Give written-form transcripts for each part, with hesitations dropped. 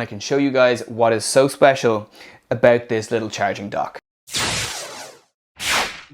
I can show you guys what is so special about this little charging dock.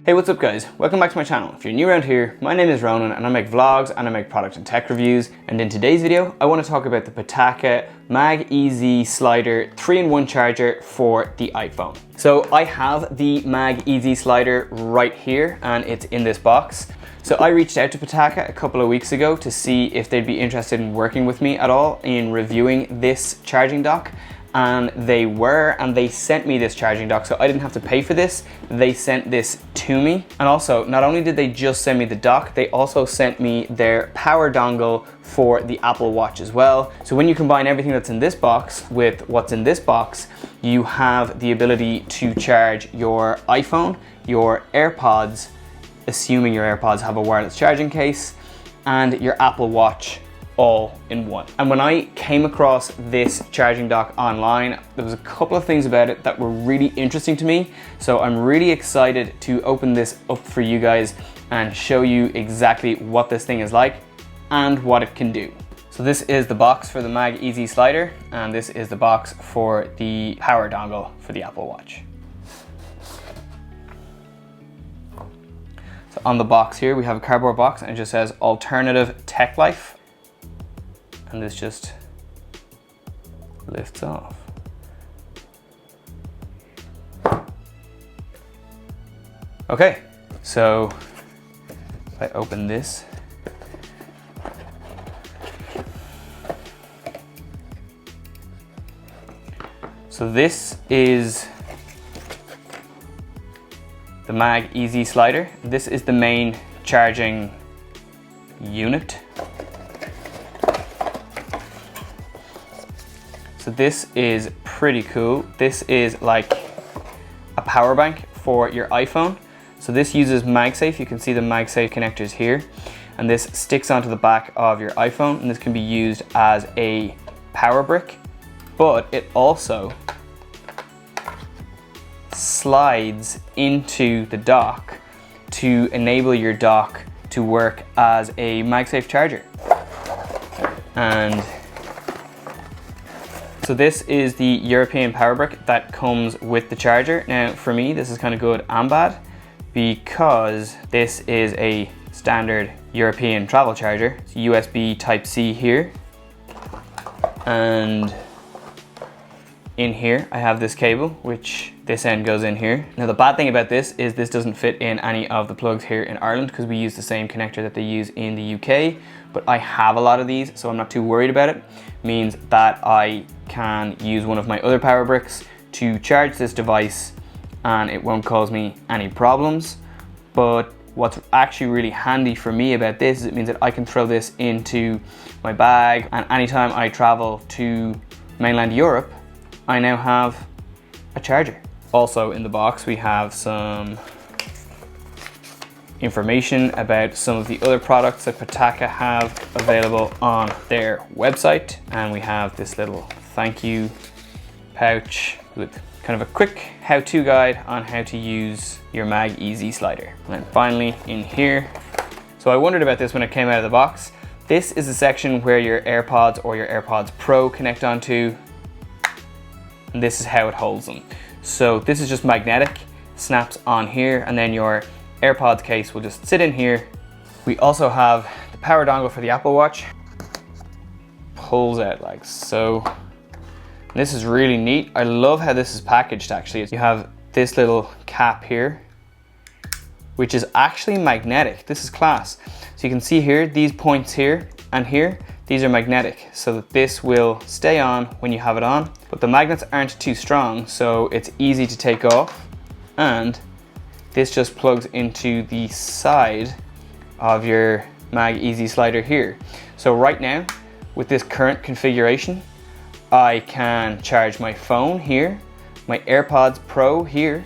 Hey, what's up guys? Welcome back to my channel. If you're new around here, my name is Ronan and I make vlogs and I make product and tech reviews. And in today's video, I want to talk about the Pitaka MagEZ Slider 3-in-1 charger for the iPhone. So I have the MagEZ Slider right here and it's in this box. So I reached out to Pitaka a couple of weeks ago to see if they'd be interested in working with me at all in reviewing this charging dock. And they were, and they sent me this charging dock, so I didn't have to pay for this. They sent this to me. And also, not only did they just send me the dock, they also sent me their power dongle for the Apple Watch as well. So when you combine everything that's in this box with what's in this box, you have the ability to charge your iPhone, your AirPods, assuming your AirPods have a wireless charging case, and your Apple Watch all in one. And when I came across this charging dock online, there was a couple of things about it that were really interesting to me. So I'm really excited to open this up for you guys and show you exactly what this thing is like and what it can do. So this is the box for the MagEZ Slider, and this is the box for the power dongle for the Apple Watch. So on the box here, we have a cardboard box and it just says Alternative Tech Life. And this just lifts off. Okay, so if I open this, so this is the MagEZ Slider. This is the main charging unit. So this is pretty cool. This is like a power bank for your iPhone. So this uses MagSafe. You can see the MagSafe connectors here. And this sticks onto the back of your iPhone, and this can be used as a power brick, but it also slides into the dock to enable your dock to work as a MagSafe charger. And so this is the European power brick that comes with the charger. Now for me, this is kind of good and bad because this is a standard European travel charger. It's USB Type-C here. And in here, I have this cable, which this end goes in here. Now the bad thing about this is this doesn't fit in any of the plugs here in Ireland because we use the same connector that they use in the UK, but I have a lot of these, so I'm not too worried about it. Means that I can use one of my other power bricks to charge this device and it won't cause me any problems. But what's actually really handy for me about this is it means that I can throw this into my bag, and anytime I travel to mainland Europe, I now have a charger. Also in the box, we have some information about some of the other products that Pitaka have available on their website. And we have this little thank you pouch with kind of a quick how-to guide on how to use your MagEZ Slider. And then finally in here, so I wondered about this when it came out of the box. This is the section where your AirPods or your AirPods Pro connect onto. And this is how it holds them. So this is just magnetic, snaps on here, and then your AirPods case will just sit in here. We also have the power dongle for the Apple Watch. Pulls out like so. And this is really neat. I love how this is packaged actually. You have this little cap here, which is actually magnetic. This is class. So you can see here, these points here and here, these are magnetic, so that this will stay on when you have it on, but the magnets aren't too strong, so it's easy to take off. And this just plugs into the side of your MagEZ Slider here. So right now, with this current configuration, I can charge my phone here, my AirPods Pro here,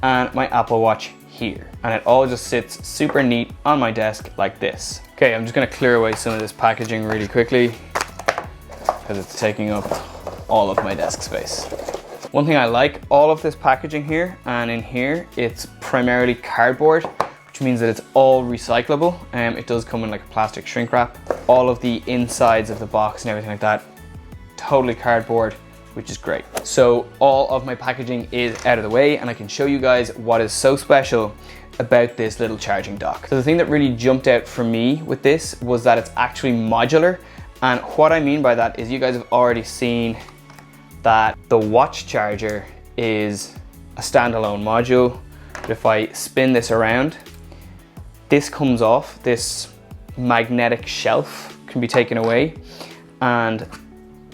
and my Apple Watch here. And it all just sits super neat on my desk like this. Okay, I'm just gonna clear away some of this packaging really quickly because it's taking up all of my desk space. One thing I like, all of this packaging here, and in here, it's primarily cardboard, which means that it's all recyclable. It does come in like a plastic shrink wrap. All of the insides of the box and everything like that, totally cardboard, which is great. So all of my packaging is out of the way, and I can show you guys what is so special about this little charging dock. So the thing that really jumped out for me with this was that it's actually modular. And what I mean by that is you guys have already seen that the watch charger is a standalone module. But if I spin this around, this comes off, this magnetic shelf can be taken away, and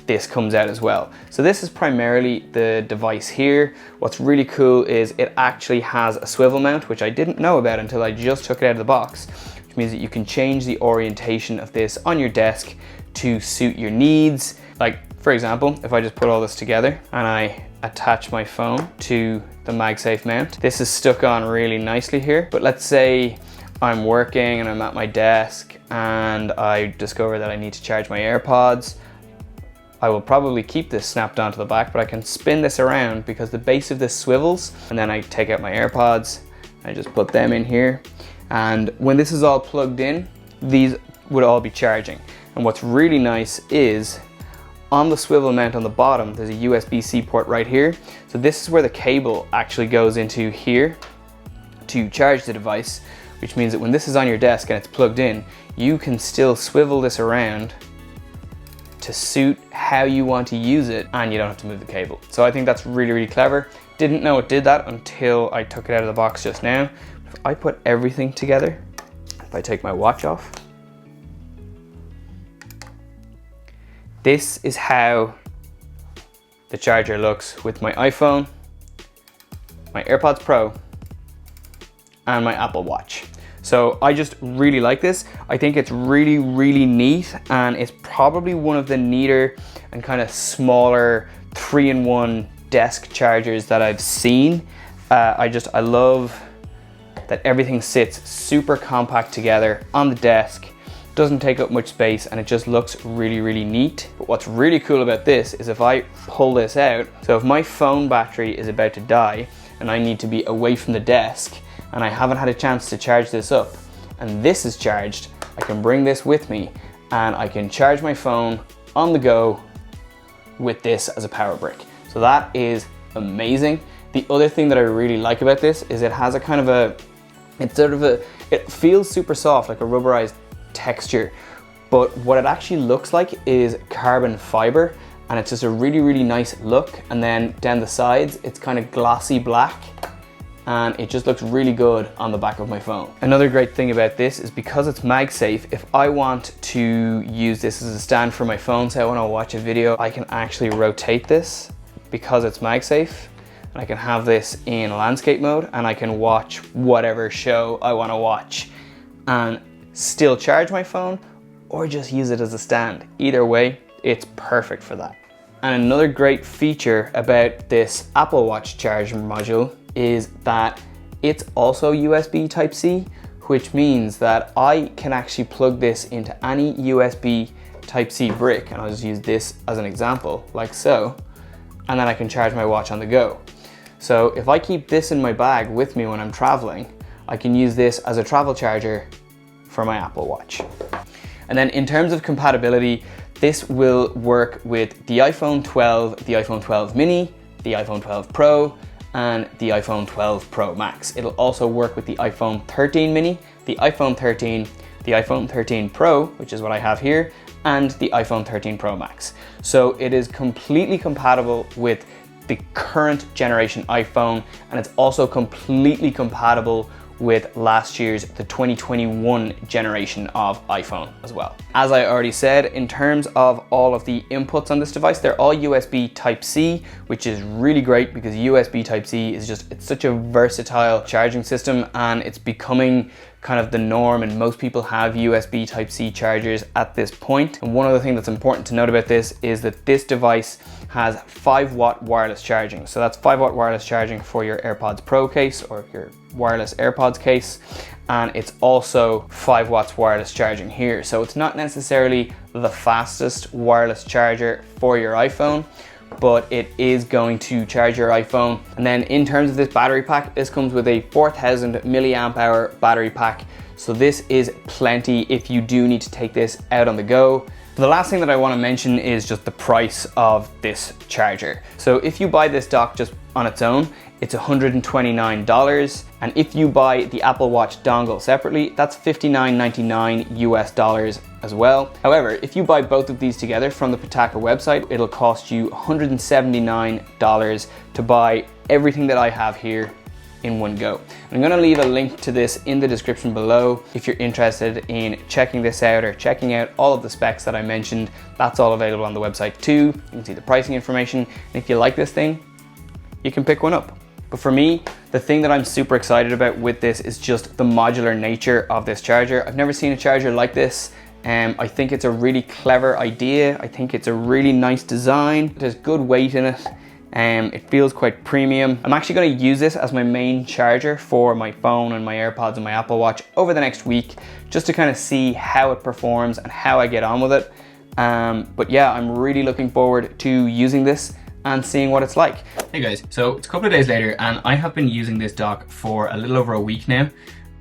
this comes out as well. So this is primarily the device here. What's really cool is it actually has a swivel mount, which I didn't know about until I just took it out of the box, which means that you can change the orientation of this on your desk to suit your needs. Like, for example, if I just put all this together and I attach my phone to the MagSafe mount, this is stuck on really nicely here. But let's say I'm working and I'm at my desk and I discover that I need to charge my AirPods. I will probably keep this snapped onto the back, but I can spin this around because the base of this swivels, and then I take out my AirPods, I just put them in here. And when this is all plugged in, these would all be charging. And what's really nice is on the swivel mount on the bottom, there's a USB-C port right here. So this is where the cable actually goes into here to charge the device, which means that when this is on your desk and it's plugged in, you can still swivel this around to suit how you want to use it, and you don't have to move the cable. So I think that's really, really clever. Didn't know it did that until I took it out of the box just now. If I put everything together, if I take my watch off, this is how the charger looks with my iPhone, my AirPods Pro, and my Apple Watch. So I just really like this. I think it's really, really neat, and it's probably one of the neater and kind of smaller 3-in-1 desk chargers that I've seen. I love that everything sits super compact together on the desk, doesn't take up much space, and it just looks really, really neat. But what's really cool about this is if I pull this out, so if my phone battery is about to die and I need to be away from the desk, and I haven't had a chance to charge this up, and this is charged, I can bring this with me and I can charge my phone on the go with this as a power brick. So that is amazing. The other thing that I really like about this is it has a kind of a, it feels super soft, like a rubberized texture, but what it actually looks like is carbon fiber, and it's just a really, really nice look. And then down the sides, it's kind of glossy black, and it just looks really good on the back of my phone. Another great thing about this is because it's MagSafe, if I want to use this as a stand for my phone, say I want to watch a video, I can actually rotate this because it's MagSafe, and I can have this in landscape mode, and I can watch whatever show I want to watch and still charge my phone or just use it as a stand. Either way, it's perfect for that. And another great feature about this Apple Watch charging module is that it's also USB Type-C, which means that I can actually plug this into any USB Type-C brick, and I'll just use this as an example, like so, and then I can charge my watch on the go. So if I keep this in my bag with me when I'm traveling, I can use this as a travel charger for my Apple Watch. And then in terms of compatibility, this will work with the iPhone 12, the iPhone 12 mini, the iPhone 12 Pro, and the iPhone 12 Pro Max. It'll also work with the iPhone 13 mini, the iPhone 13, the iPhone 13 Pro, which is what I have here, and the iPhone 13 Pro Max. So it is completely compatible with the current generation iPhone, and it's also completely compatible with last year's, the 2021 generation of iPhone as well. As I already said, in terms of all of the inputs on this device, they're all USB Type-C, which is really great because USB Type-C is just, it's such a versatile charging system, and it's becoming kind of the norm, and most people have USB Type-C chargers at this point. And one other thing that's important to note about this is that this device has 5-watt wireless charging. So that's 5-watt wireless charging for your AirPods Pro case or your wireless AirPods case, and it's also 5 watts wireless charging here. So it's not necessarily the fastest wireless charger for your iPhone, but it is going to charge your iPhone. And then in terms of this battery pack, this comes with a 4000 milliamp hour battery pack. So this is plenty if you do need to take this out on the go. The last thing that I want to mention is just the price of this charger. So if you buy this dock just on its own, it's $129. And if you buy the Apple Watch dongle separately, that's $59.99 US as well. However, if you buy both of these together from the Pitaka website, it'll cost you $179 to buy everything that I have here in one go. I'm going to leave a link to this in the description below if you're interested in checking this out or checking out all of the specs that I mentioned. That's all available on the website too. You can see the pricing information, and if you like this thing, you can pick one up. But for me, the thing that I'm super excited about with this is just the modular nature of this charger. I've never seen a charger like this. I think it's a really clever idea. I think it's a really nice design. There's good weight in it. It feels quite premium. I'm actually going to use this as my main charger for my phone and my AirPods and my Apple Watch over the next week, just to kind of see how it performs and how I get on with it. But yeah, I'm really looking forward to using this and seeing what it's like. Hey guys, so it's a couple of days later and I have been using this dock for a little over a week now.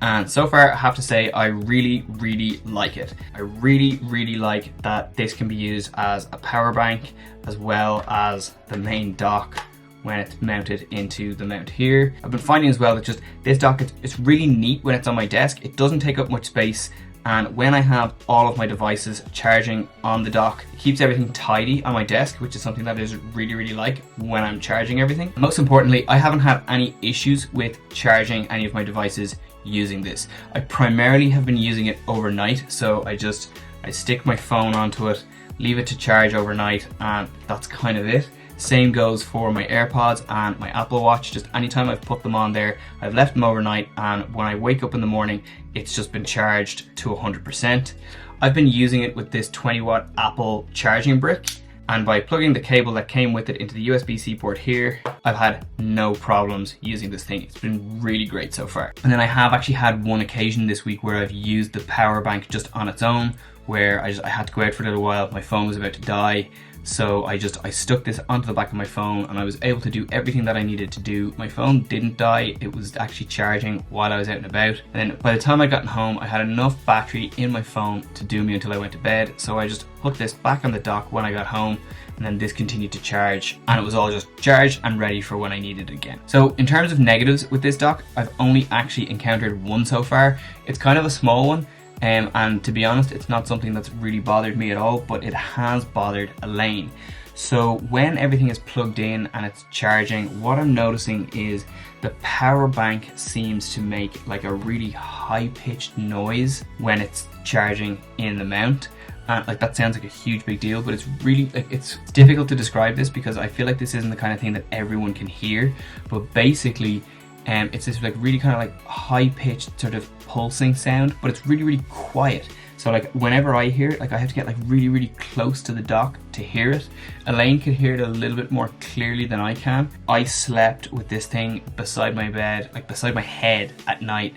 And so far, I have to say, I really, really like it. I really, really like that this can be used as a power bank as well as the main dock when it's mounted into the mount here. I've been finding as well that just this dock, it's really neat when it's on my desk. It doesn't take up much space. And when I have all of my devices charging on the dock, it keeps everything tidy on my desk, which is something that I really, really like when I'm charging everything. Most importantly, I haven't had any issues with charging any of my devices using this. I primarily have been using it overnight, so I stick my phone onto it, leave it to charge overnight, and that's kind of it. Same goes for my AirPods and my Apple Watch. Just anytime I've put them on there, I've left them overnight, and when I wake up in the morning, it's just been charged to 100%. I've been using it with this 20-watt Apple charging brick, and by plugging the cable that came with it into the USB-C port here, I've had no problems using this thing. It's been really great so far. And then I have actually had one occasion this week where I've used the power bank just on its own, where I had to go out for a little while. My phone was about to die. So I stuck this onto the back of my phone and I was able to do everything that I needed to do. My phone didn't die, it was actually charging while I was out and about. And then by the time I got home, I had enough battery in my phone to do me until I went to bed. So I just put this back on the dock when I got home, and then this continued to charge, and it was all just charged and ready for when I needed it again. So in terms of negatives with this dock, I've only actually encountered one so far. It's kind of a small one. And to be honest, it's not something that's really bothered me at all, but it has bothered Elaine. So when everything is plugged in and it's charging, what I'm noticing is the power bank seems to make like a really high-pitched noise when it's charging in the mount. And like that sounds like a huge big deal, but it's really like it's difficult to describe this because I feel like this isn't the kind of thing that everyone can hear. But basically, it's this like really kind of like high-pitched sort of pulsing sound, but it's really, really quiet. So like whenever I hear it, like I have to get like really, really close to the dock to hear it. Elaine can hear it a little bit more clearly than I can. I slept with this thing beside my bed, like beside my head at night,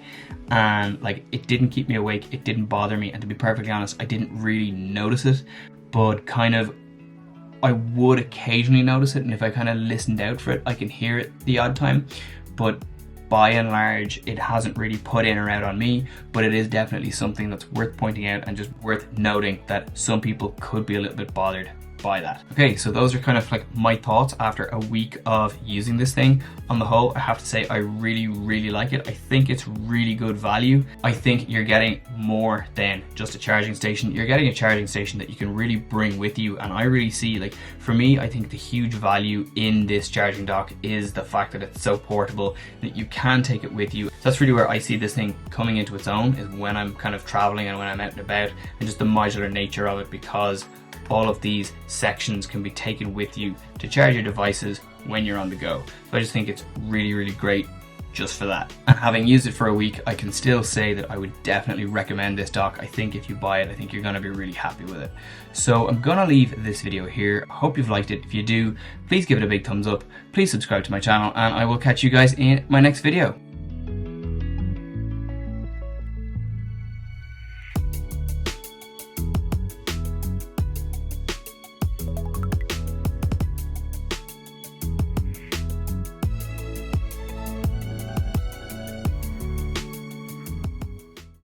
and like it didn't keep me awake, it didn't bother me, and to be perfectly honest, I didn't really notice it, but kind of I would occasionally notice it, and if I kind of listened out for it, I can hear it the odd time, but by and large, it hasn't really put in or out on me, but it is definitely something that's worth pointing out and just worth noting that some people could be a little bit bothered by that. Okay, so those are kind of like my thoughts after a week of using this thing. On the whole, I have to say I really, really like it. I think it's really good value. I think you're getting more than just a charging station. You're getting a charging station that you can really bring with you, and I really see, like, for me, I think the huge value in this charging dock is the fact that it's so portable that you can take it with you. So that's really where I see this thing coming into its own, is when I'm kind of traveling and when I'm out and about, and just the modular nature of it, because all of these sections can be taken with you to charge your devices when you're on the go. So I just think it's really, really great just for that. And having used it for a week, I can still say that I would definitely recommend this dock. I think if you buy it, I think you're gonna be really happy with it. So I'm gonna leave this video here. I hope you've liked it. If you do, please give it a big thumbs up. Please subscribe to my channel, and I will catch you guys in my next video.